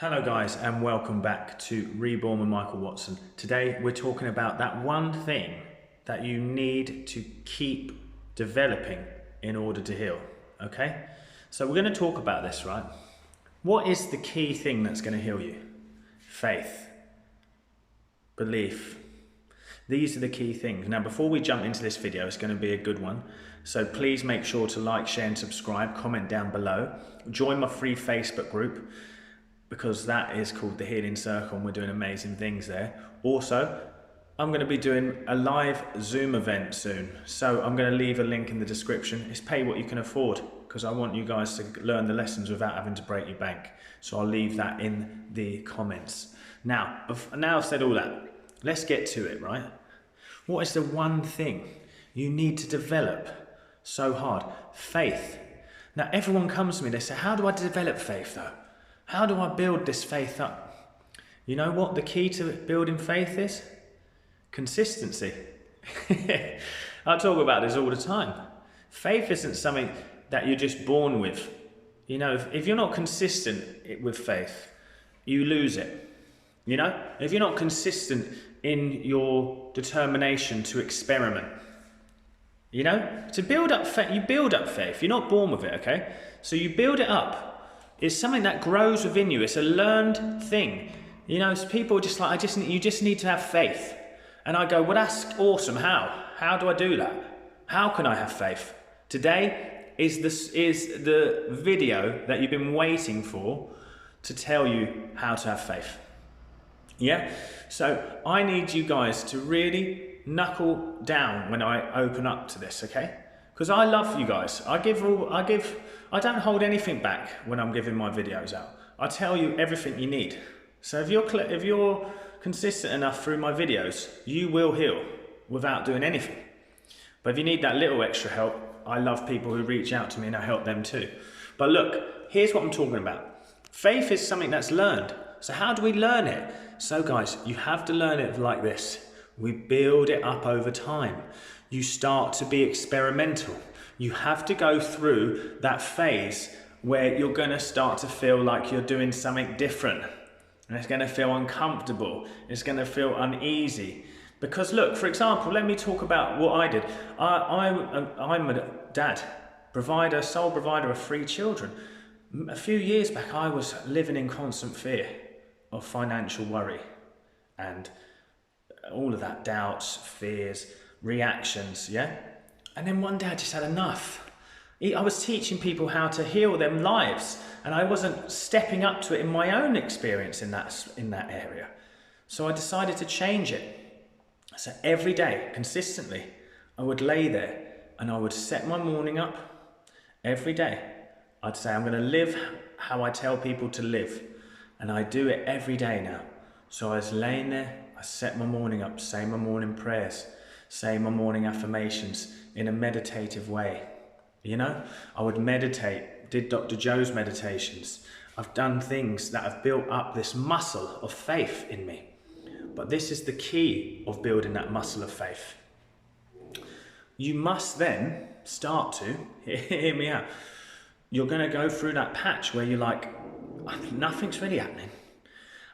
Hello guys, and welcome back to Reborn with Michael Watson. Today we're talking about that one thing that you need to keep developing in order to heal, okay? So we're going to talk about this, right? What is the key thing that's going to heal you? Faith, belief. These are the key things. Now before we jump into this video, it's going to be a good one. So please make sure to like, share and subscribe, comment down below. Join my free Facebook group, because that is called the Healing Circle and we're doing amazing things there. Also, I'm going to be doing a live Zoom event soon. So I'm going to leave a link in the description. It's pay what you can afford, because I want you guys to learn the lessons without having to break your bank. So I'll leave that in the comments. Now I've said all that, let's get to it, right? What is the one thing you need to develop so hard? Faith. Now everyone comes to me, they say, how do I develop faith though? How do I build this faith up? You know what the key to building faith is? Consistency. I talk about this all the time. Faith isn't something that you're just born with. You know, if you're not consistent with faith, you lose it. You know, if you're not consistent in your determination to experiment, you know, to build up faith, you build up faith. You're not born with it, okay? So you build it up. It's something that grows within you. It's a learned thing. You know, people are just like, you just need to have faith. And I go, well, that's awesome. How? How do I do that? How can I have faith? Today is the video that you've been waiting for to tell you how to have faith. Yeah? So I need you guys to really knuckle down when I open up to this, okay? Because I love you guys. I don't hold anything back when I'm giving my videos out. I tell you everything you need. So if you're consistent enough through my videos, you will heal without doing anything. But if you need that little extra help, I love people who reach out to me and I help them too. But look, here's what I'm talking about. Faith is something that's learned. So how do we learn it? So guys, you have to learn it like this. We build it up over time. You start to be experimental. You have to go through that phase where you're going to start to feel like you're doing something different. And it's going to feel uncomfortable. It's going to feel uneasy. Because look, for example, let me talk about what I did. I'm a dad, sole provider of 3 children. A few years back, I was living in constant fear of financial worry and all of that, doubts, fears, reactions, yeah? And then one day I just had enough. I was teaching people how to heal their lives, and I wasn't stepping up to it in my own experience in that area. So I decided to change it. So every day, consistently, I would lay there and I would set my morning up. Every day, I'd say, I'm going to live how I tell people to live. And I do it every day now. So I was laying there, I set my morning up, say my morning prayers, say my morning affirmations in a meditative way. You know, I would meditate, did Dr. Joe's meditations. I've done things that have built up this muscle of faith in me. But this is the key of building that muscle of faith. You must then start to, hear me out, you're going to go through that patch where you're like, nothing's really happening.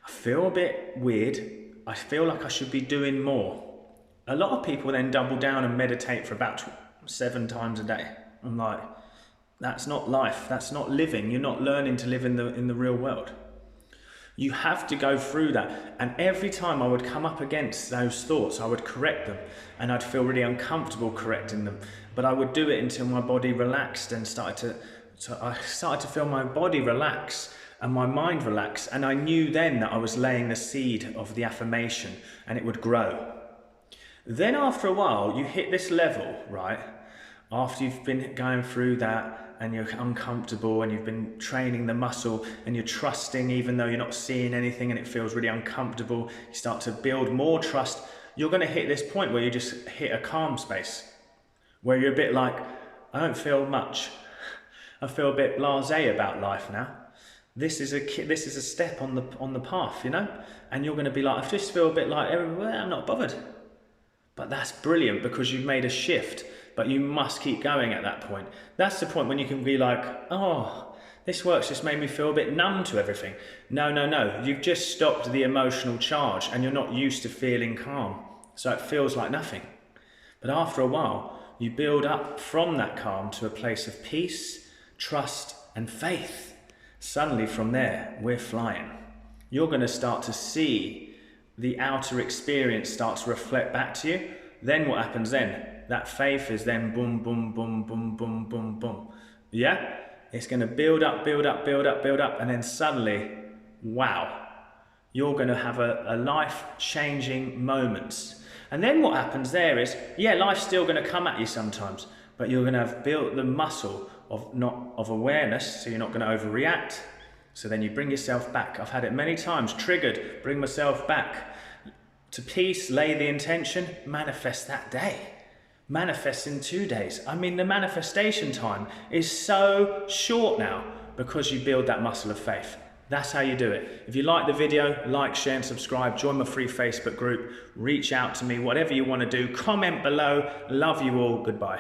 I feel a bit weird. I feel like I should be doing more. A lot of people then double down and meditate for about 7 times a day. I'm like, that's not life. That's not living. You're not learning to live in the real world. You have to go through that. And every time I would come up against those thoughts, I would correct them. And I'd feel really uncomfortable correcting them. But I would do it until my body relaxed and I started to feel my body relax and my mind relax. And I knew then that I was laying the seed of the affirmation and it would grow. Then after a while, you hit this level, right? After you've been going through that and you're uncomfortable and you've been training the muscle and you're trusting even though you're not seeing anything and it feels really uncomfortable, you start to build more trust, you're going to hit this point where you just hit a calm space, where you're a bit like, I don't feel much. I feel a bit blasé about life now. This is a step on the path, you know? And you're going to be like, I just feel a bit like, well, I'm not bothered. But that's brilliant because you've made a shift, but you must keep going at that point. That's the point when you can be like, oh, This work's just made me feel a bit numb to everything. No, no, no. You've just stopped the emotional charge and you're not used to feeling calm. So it feels like nothing. But after a while, you build up from that calm to a place of peace, trust, and faith. Suddenly from there, we're flying. You're going to start to see the outer experience start to reflect back to you. Then what happens then? That faith is then boom, boom, boom, boom, boom, boom, boom. Yeah? It's going to build up, build up, build up, build up, and then suddenly, wow, you're going to have a life-changing moments. And then what happens there is, yeah, life's still going to come at you sometimes, but you're going to have built the muscle of awareness, so you're not going to overreact. So then you bring yourself back. I've had it many times, triggered, bring myself back to peace, lay the intention, manifest that day. Manifest in 2 days. I mean, the manifestation time is so short now because you build that muscle of faith. That's how you do it. If you like the video, like, share and subscribe. Join my free Facebook group. Reach out to me, whatever you want to do. Comment below. Love you all. Goodbye.